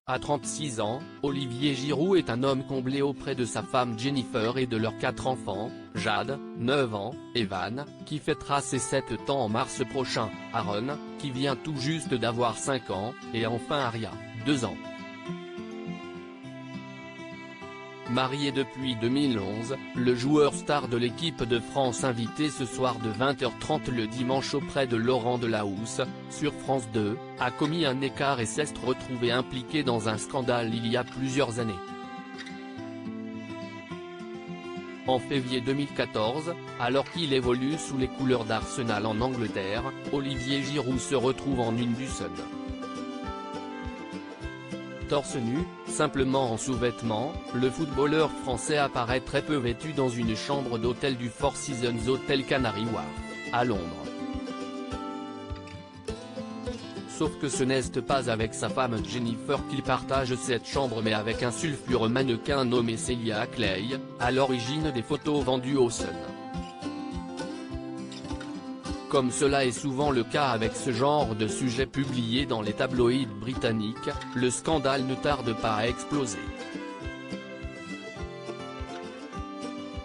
À 36 ans, Olivier Giroud est un homme comblé auprès de sa femme Jennifer et de leurs 4 enfants, Jade, 9 ans, Evan, qui fêtera ses 7 ans en mars prochain, Aaron, qui vient tout juste d'avoir 5 ans, et enfin Aria, 2 ans. Marié depuis 2011, le joueur star de l'équipe de France invité ce soir de 20h30 le dimanche auprès de Laurent Delahousse, sur France 2, a commis un écart et s'est retrouvé impliqué dans un scandale il y a plusieurs années. En février 2014, alors qu'il évolue sous les couleurs d'Arsenal en Angleterre, Olivier Giroud se retrouve en une du Sun. Torse nu, simplement en sous-vêtements, le footballeur français apparaît très peu vêtu dans une chambre d'hôtel du Four Seasons Hotel Canary Wharf, à Londres. Sauf que ce n'est pas avec sa femme Jennifer qu'il partage cette chambre mais avec un sulfureux mannequin nommé Celia Clay, à l'origine des photos vendues au Sun. Comme cela est souvent le cas avec ce genre de sujet publié dans les tabloïds britanniques, le scandale ne tarde pas à exploser.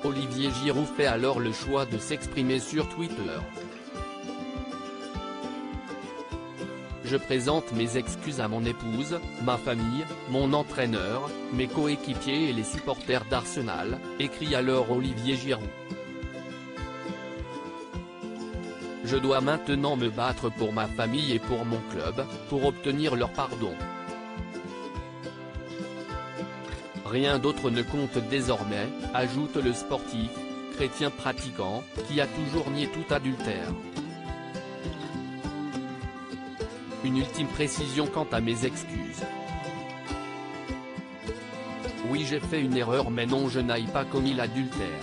Olivier Giroud fait alors le choix de s'exprimer sur Twitter. Je présente mes excuses à mon épouse, ma famille, mon entraîneur, mes coéquipiers et les supporters d'Arsenal, écrit alors Olivier Giroud. Je dois maintenant me battre pour ma famille et pour mon club, pour obtenir leur pardon. Rien d'autre ne compte désormais, ajoute le sportif, chrétien pratiquant, qui a toujours nié tout adultère. Une ultime précision quant à mes excuses. Oui, j'ai fait une erreur mais non, je n'ai pas commis l'adultère.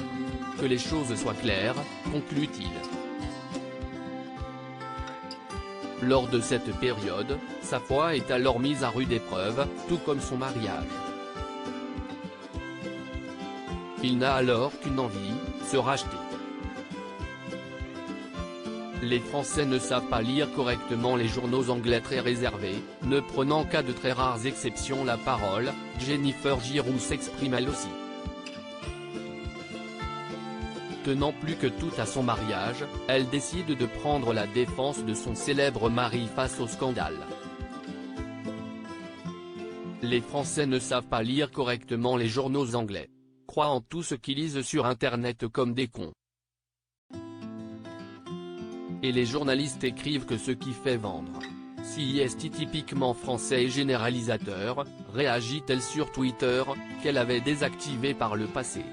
Que les choses soient claires, conclut-il. Lors de cette période, sa foi est alors mise à rude épreuve, tout comme son mariage. Il n'a alors qu'une envie, se racheter. Les Français ne savent pas lire correctement les journaux anglais très réservés, ne prenant qu'à de très rares exceptions la parole, Jennifer Giroud s'exprime elle aussi. Tenant plus que tout à son mariage, elle décide de prendre la défense de son célèbre mari face au scandale. Les Français ne savent pas lire correctement les journaux anglais. Croient en tout ce qu'ils lisent sur Internet comme des cons. Et les journalistes écrivent que ce qui fait vendre. Si est typiquement français et généralisateur, réagit-elle sur Twitter, qu'elle avait désactivé par le passé.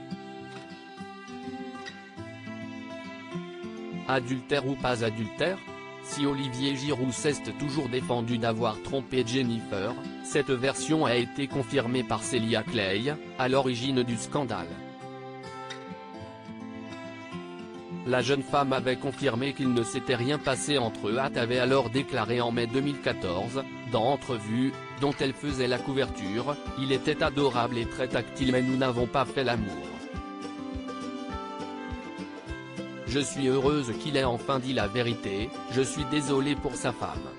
Adultère ou pas adultère? Si Olivier Giroud s'est toujours défendu d'avoir trompé Jennifer, cette version a été confirmée par Celia Clay, à l'origine du scandale. La jeune femme avait confirmé qu'il ne s'était rien passé entre eux, avait alors déclaré en mai 2014, dans Entrevue, dont elle faisait la couverture, « Il était adorable et très tactile mais nous n'avons pas fait l'amour. Je suis heureuse qu'il ait enfin dit la vérité, je suis désolée pour sa femme.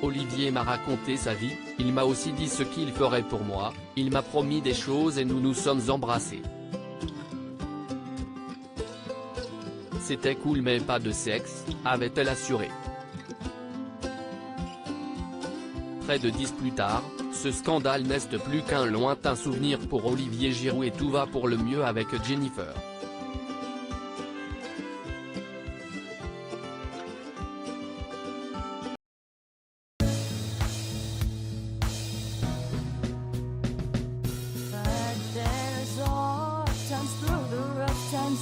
Olivier m'a raconté sa vie, il m'a aussi dit ce qu'il ferait pour moi, il m'a promis des choses et nous nous sommes embrassés. C'était cool mais pas de sexe, avait-elle assuré. Près de 10 plus tard, ce scandale n'est plus qu'un lointain souvenir pour Olivier Giroud et tout va pour le mieux avec Jennifer.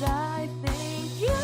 I think you